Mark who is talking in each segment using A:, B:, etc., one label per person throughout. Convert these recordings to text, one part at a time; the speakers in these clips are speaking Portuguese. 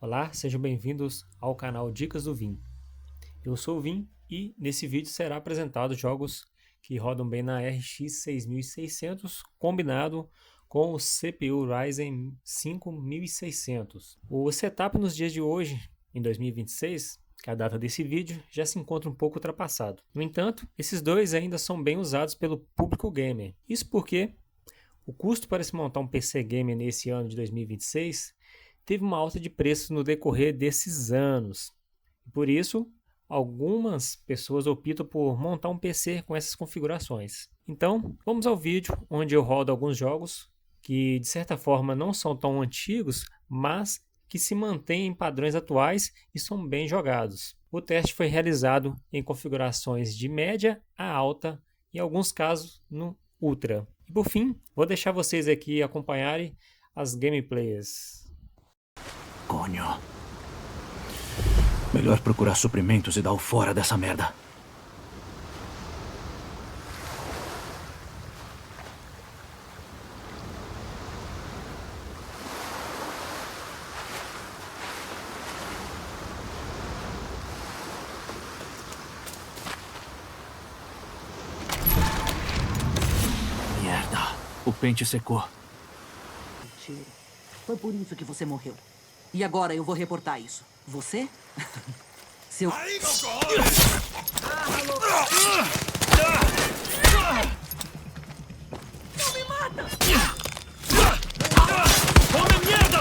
A: Olá, sejam bem-vindos ao canal Dicas do Vim. Eu sou o Vim e nesse vídeo será apresentado jogos que rodam bem na RX 6600 combinado com o CPU Ryzen 5600. O setup nos dias de hoje, em 2026, que é a data desse vídeo, já se encontra um pouco ultrapassado. No entanto, esses dois ainda são bem usados pelo público gamer. Isso porque o custo para se montar um PC gamer nesse ano de 2026 teve uma alta de preços no decorrer desses anos. Por isso, algumas pessoas optam por montar um PC com essas configurações. Então, vamos ao vídeo onde eu rodo alguns jogos que, de certa forma, não são tão antigos, mas que se mantêm em padrões atuais e são bem jogados. O teste foi realizado em configurações de média a alta, em alguns casos no Ultra. E por fim, vou deixar vocês aqui acompanharem as gameplays.
B: Conho. Melhor procurar suprimentos e dar o fora dessa merda. Merda. O pente secou.
C: Foi por isso que você morreu. E agora eu vou reportar isso. Você? Seu... Não me mata!
B: Come merda!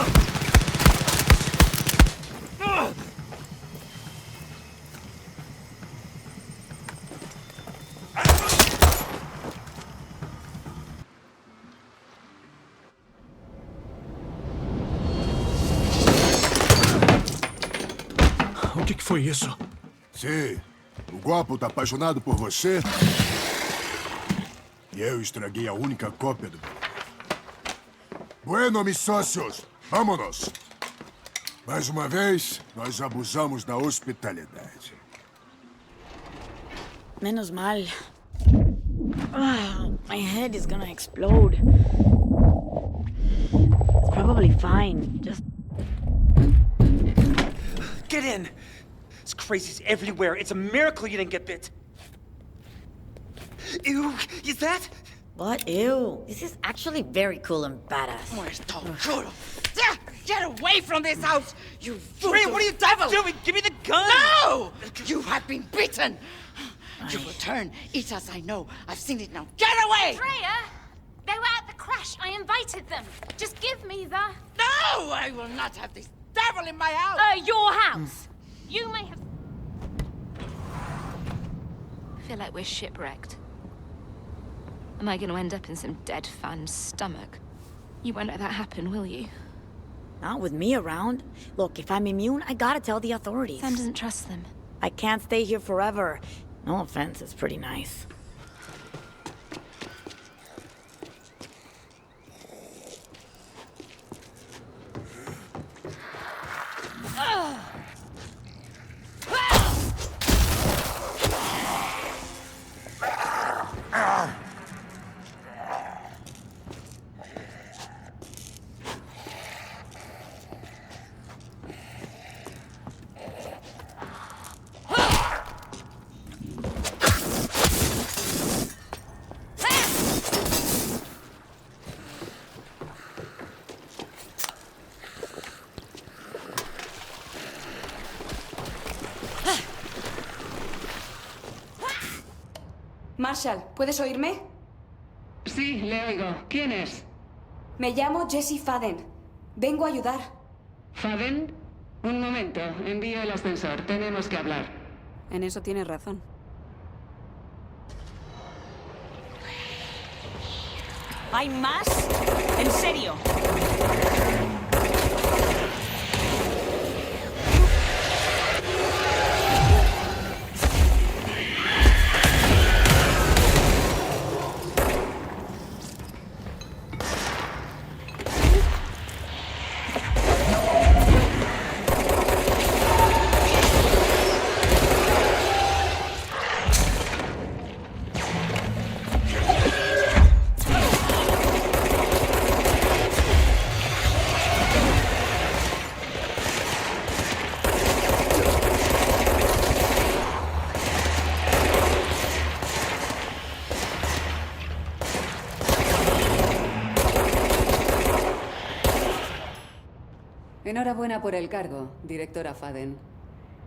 B: O que foi isso?
D: Sim, o Guapo tá apaixonado por você. E eu estraguei a única cópia do... Bueno, mis sócios, vámonos. Mais uma vez, nós abusamos da hospitalidade.
E: Menos mal. My head is gonna explode. It's probably fine. Just...
F: Get in! This crazy's everywhere. It's a miracle you didn't get bit. Ew, is that?
E: What? Ew. This is actually very cool and badass.
G: Get away from this house, you
F: Freya, what are you doing? Give me the gun!
G: No! You have been bitten. You will turn. Eat us, I know. I've seen it now. Get away!
H: Freya! They were at the crash. I invited them. Just give me the...
G: No! I will not have this devil in my house!
H: Your house. You may have... I feel like we're shipwrecked. Am I going to end up in some dead fan's stomach? You won't let that happen, will you?
E: Not with me around. Look, if I'm immune, I gotta tell the authorities.
H: Sam doesn't trust them.
E: I can't stay here forever. No offense, it's pretty nice.
I: Marshall, ¿puedes oírme?
J: Sí, le oigo. ¿Quién es?
I: Me llamo Jessie Faden. Vengo a ayudar.
J: ¿Faden? Un momento. Envío el ascensor. Tenemos que hablar.
I: En eso tienes razón.
E: ¿Hay más? ¿En serio?
J: Enhorabuena por el cargo, directora Faden.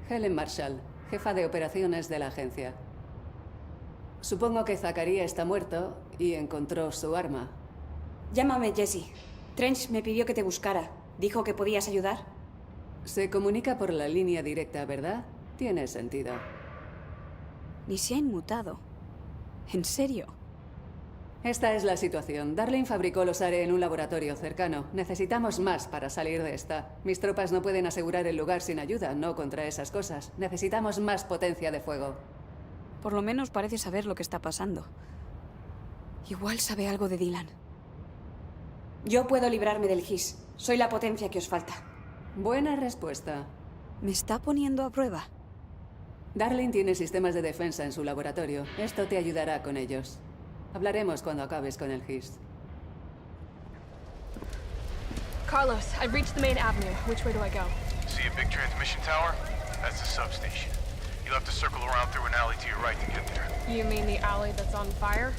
J: Helen Marshall, jefa de operaciones de la agencia. Supongo que Zacarías está muerto y encontró su arma.
I: Llámame Jessie. Trench me pidió que te buscara. Dijo que podías ayudar.
J: Se comunica por la línea directa, ¿verdad? Tiene sentido.
I: Ni se ha inmutado. ¿En serio?
J: Esta es la situación. Darling fabricó los ARE en un laboratorio cercano. Necesitamos más para salir de esta. Mis tropas no pueden asegurar el lugar sin ayuda, no contra esas cosas. Necesitamos más potencia de fuego.
I: Por lo menos parece saber lo que está pasando. Igual sabe algo de Dylan. Yo puedo librarme del GIS. Soy la potencia que os falta.
J: Buena respuesta.
I: ¿Me está poniendo a prueba?
J: Darling tiene sistemas de defensa en su laboratorio. Esto te ayudará con ellos. Hablaremos cuando acabes con el GIS.
K: Carlos, I've reached the main avenue. Which way do I go?
L: See a big transmission tower? That's the substation. You'll have to circle around through an alley to your right to get there.
K: You mean the alley that's on fire?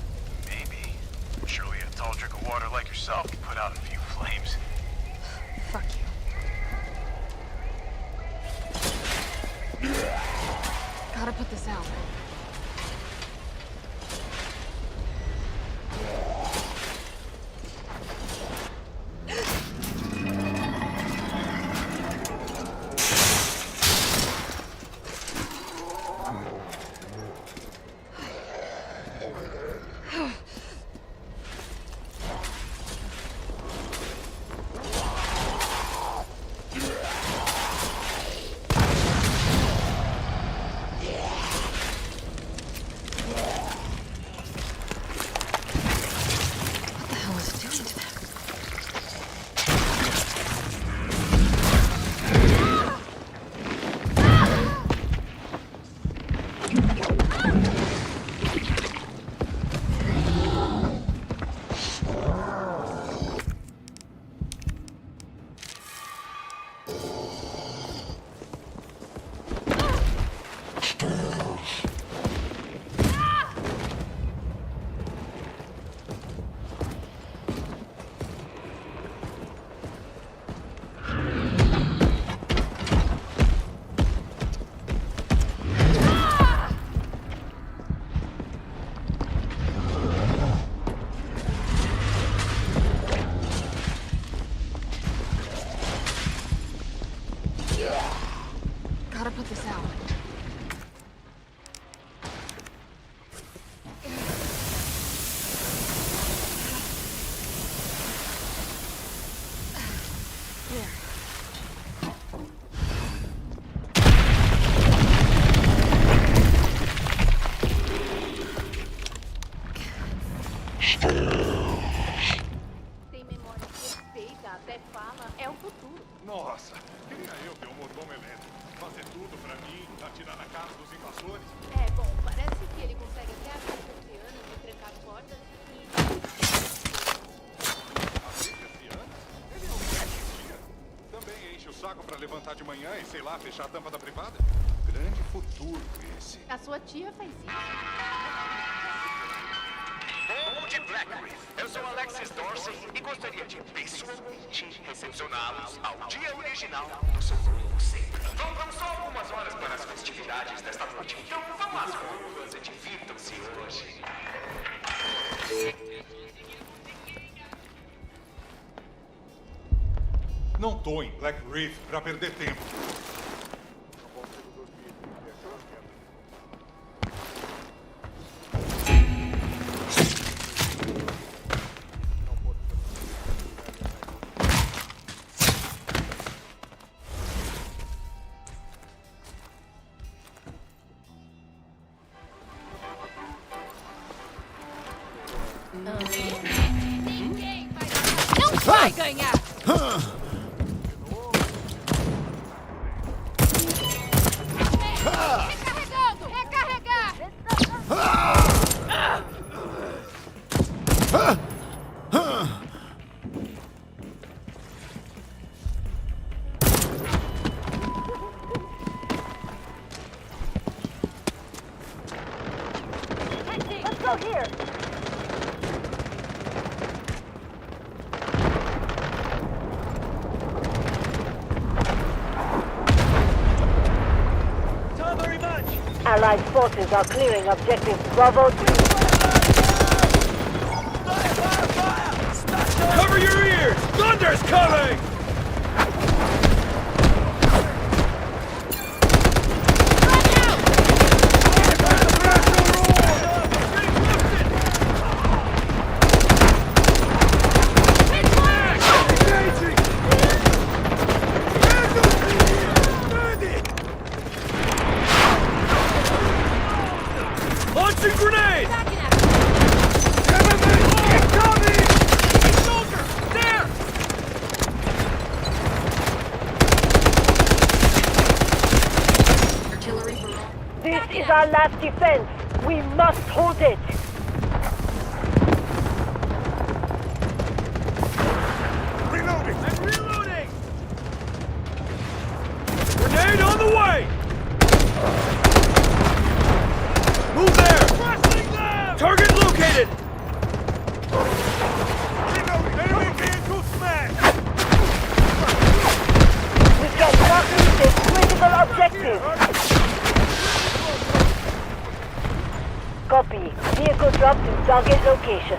L: Maybe. Surely a tall drink of water like yourself can put out a few flames.
K: Fuck you. Gotta put this out. Gotta put this out.
M: Tem memória perfeita, até fala, é o futuro.
N: Nossa, queria eu ter um mordomo elétrico. Fazer tudo pra mim, atirar na cara dos invasores.
M: É, bom, parece que ele consegue até abrir persianas e trancar portas e...
N: Abrir persianas? Ele é um dia. Também enche o saco pra levantar de manhã e, sei lá, fechar a tampa da privada? Grande futuro esse.
M: A sua tia faz isso.
O: Povo de Black Reef, eu sou Alexis Dorsey e gostaria de pessoalmente recepcioná-los ao dia original do seu novo centro. Faltam só algumas horas para as festividades desta noite, então vão às ruas e divirtam-se hoje.
N: Não tô em Black Reef pra perder tempo.
M: Ninguém vai ganhar! Recarregando! Recarregar!
P: Let's go here! Allied forces are clearing objective Bravo 2.
Q: Cover your ears! Thunder's coming! Launching grenade! Soldier! There!
P: This is our last defense. We must hold it.
Q: Reloading! I'm reloading! Grenade on the way! Move there! Wrestling them! Target located! Reloading! Enemy vehicle smashed!
P: We cannot lose this critical objective. Copy. Vehicle dropped to target location.